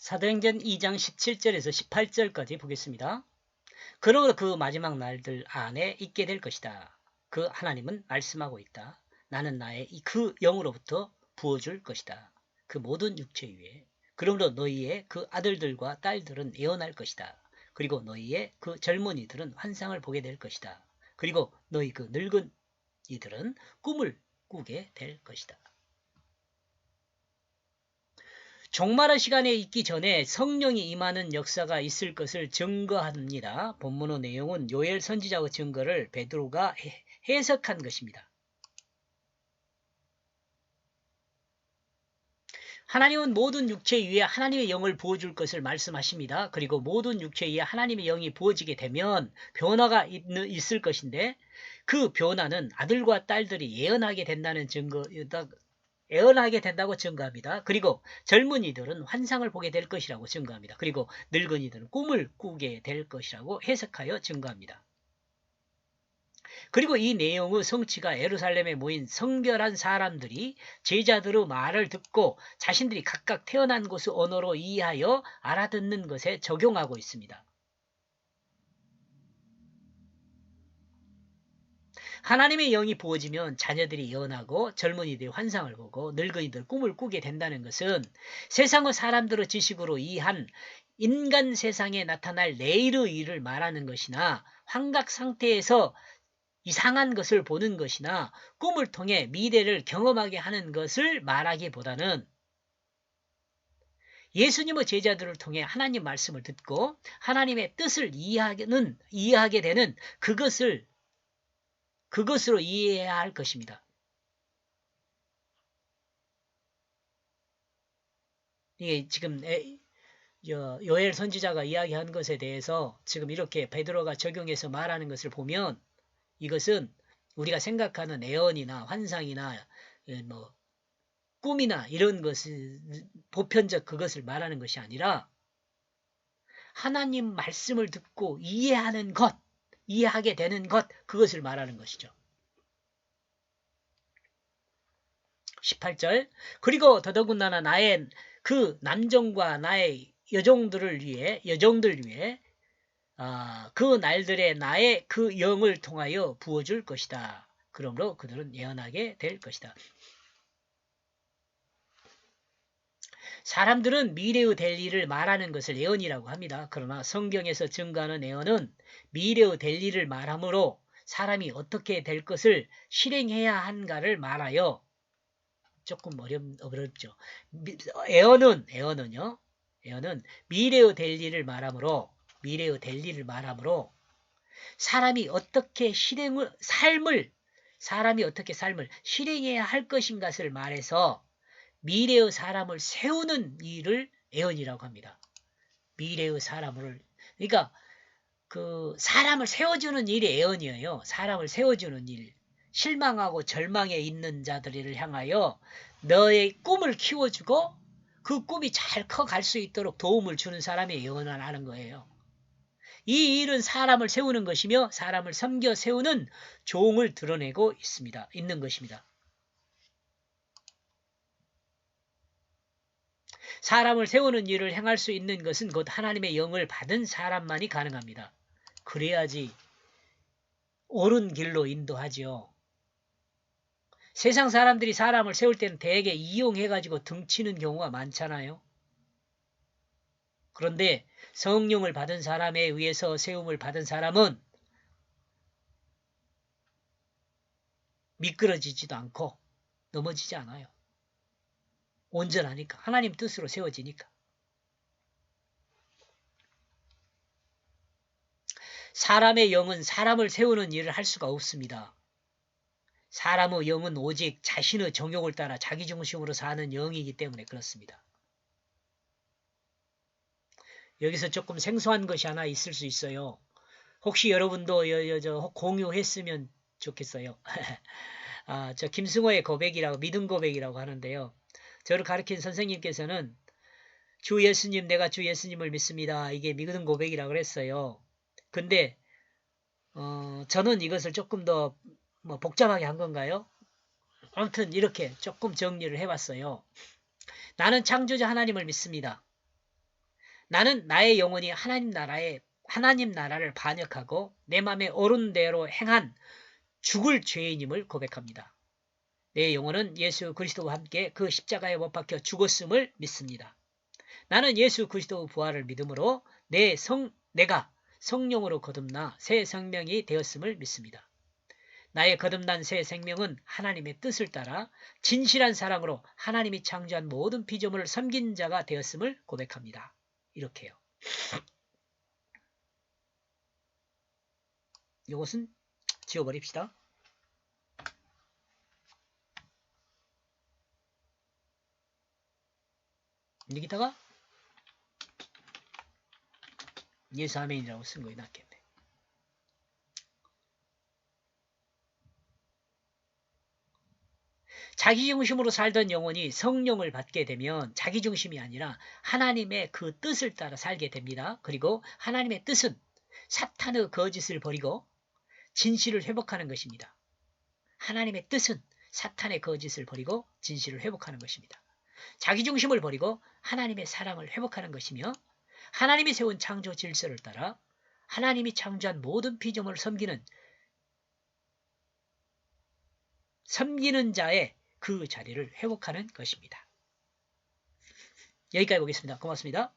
사도행전 2장 17절에서 18절까지 보겠습니다. 그러므로 그 마지막 날들 안에 있게 될 것이다. 그 하나님은 말씀하고 있다. 나는 나의 그 영으로부터 부어줄 것이다. 그 모든 육체 위에. 그러므로 너희의 그 아들들과 딸들은 예언할 것이다. 그리고 너희의 그 젊은이들은 환상을 보게 될 것이다. 그리고 너희 그 늙은 이들은 꿈을 꾸게 될 것이다. 종말의 시간에 있기 전에 성령이 임하는 역사가 있을 것을 증거합니다. 본문의 내용은 요엘 선지자의 증거를 베드로가 해석한 것입니다. 하나님은 모든 육체 위에 하나님의 영을 부어줄 것을 말씀하십니다. 그리고 모든 육체 위에 하나님의 영이 부어지게 되면 변화가 있을 것인데 그 변화는 아들과 딸들이 예언하게 된다는 예언하게 된다고 증거합니다. 그리고 젊은이들은 환상을 보게 될 것이라고 증거합니다. 그리고 늙은이들은 꿈을 꾸게 될 것이라고 해석하여 증거합니다. 그리고 이 내용의 성취가 예루살렘에 모인 성별한 사람들이 제자들의 말을 듣고 자신들이 각각 태어난 곳의 언어로 이해하여 알아듣는 것에 적용하고 있습니다. 하나님의 영이 부어지면 자녀들이 예언하고 젊은이들이 환상을 보고 늙은이들 꿈을 꾸게 된다는 것은 세상의 사람들의 지식으로 이해한 인간 세상에 나타날 내일의 일을 말하는 것이나 환각 상태에서 이상한 것을 보는 것이나 꿈을 통해 미래를 경험하게 하는 것을 말하기보다는 예수님의 제자들을 통해 하나님 말씀을 듣고 하나님의 뜻을 이해하게 되는 그것으로 이해해야 할 것입니다. 이게 지금 요엘 선지자가 이야기한 것에 대해서 지금 이렇게 베드로가 적용해서 말하는 것을 보면 이것은 우리가 생각하는 애언이나 환상이나 뭐 꿈이나 이런 것을 보편적 그것을 말하는 것이 아니라 하나님 말씀을 듣고 이해하는 것, 이해하게 되는 것, 그것을 말하는 것이죠. 18절 그리고 더더군다나 나의 그 남종과 나의 여종들 위해 그 날들에 나의 그 영을 통하여 부어줄 것이다. 그러므로 그들은 예언하게 될 것이다. 사람들은 미래의 될 일을 말하는 것을 예언이라고 합니다. 그러나 성경에서 증거하는 예언은 미래의 될 일을 말하므로 사람이 어떻게 될 것을 실행해야 한가를 말하여 조금 어렵죠. 예언은요. 예언은 미래의 될 일을 말하므로 사람이 어떻게 삶을 실행해야 할 것인가를 말해서 미래의 사람을 세우는 일을 예언이라고 합니다. 미래의 사람을 그러니까 그 사람을 세워주는 일이 예언이에요. 사람을 세워주는 일. 실망하고 절망에 있는 자들을 향하여 너의 꿈을 키워주고 그 꿈이 잘 커갈 수 있도록 도움을 주는 사람의 예언을 하는 거예요. 이 일은 사람을 세우는 것이며 사람을 섬겨 세우는 종을 드러내고 있는 것입니다. 사람을 세우는 일을 행할 수 있는 것은 곧 하나님의 영을 받은 사람만이 가능합니다. 그래야지 옳은 길로 인도하지요. 세상 사람들이 사람을 세울 때는 대개 이용해가지고 등치는 경우가 많잖아요. 그런데 성령을 받은 사람에 의해서 세움을 받은 사람은 미끄러지지도 않고 넘어지지 않아요. 온전하니까. 하나님 뜻으로 세워지니까. 사람의 영은 사람을 세우는 일을 할 수가 없습니다. 사람의 영은 오직 자신의 정욕을 따라 자기중심으로 사는 영이기 때문에 그렇습니다. 여기서 조금 생소한 것이 하나 있을 수 있어요. 혹시 여러분도 공유했으면 좋겠어요. 저 김승호의 고백이라고 믿음 고백이라고 하는데요. 저를 가르친 선생님께서는 내가 주 예수님을 믿습니다. 이게 믿음 고백이라고 그랬어요. 근데 저는 이것을 조금 더 복잡하게 한 건가요? 아무튼 이렇게 조금 정리를 해봤어요. 나는 창조자 하나님을 믿습니다. 나는 나의 영혼이 하나님 나라를 반역하고 내 맘에 오른 대로 행한 죽을 죄인임을 고백합니다. 내 영혼은 예수 그리스도와 함께 그 십자가에 못 박혀 죽었음을 믿습니다. 나는 예수 그리스도의 부활을 믿음으로 내가 성령으로 거듭나 새 생명이 되었음을 믿습니다. 나의 거듭난 새 생명은 하나님의 뜻을 따라 진실한 사랑으로 하나님이 창조한 모든 피조물을 섬긴 자가 되었음을 고백합니다. 이렇게요. 이것은 지워버립시다. 여기다가 예수 아멘이라고 쓴 거에 낫겠네. 자기중심으로 살던 영혼이 성령을 받게 되면 자기중심이 아니라 하나님의 그 뜻을 따라 살게 됩니다. 그리고 하나님의 뜻은 사탄의 거짓을 버리고 진실을 회복하는 것입니다. 하나님의 뜻은 사탄의 거짓을 버리고 진실을 회복하는 것입니다. 자기중심을 버리고 하나님의 사랑을 회복하는 것이며 하나님이 세운 창조 질서를 따라 하나님이 창조한 모든 피조물을 섬기는 자의 그 자리를 회복하는 것입니다. 여기까지 보겠습니다. 고맙습니다.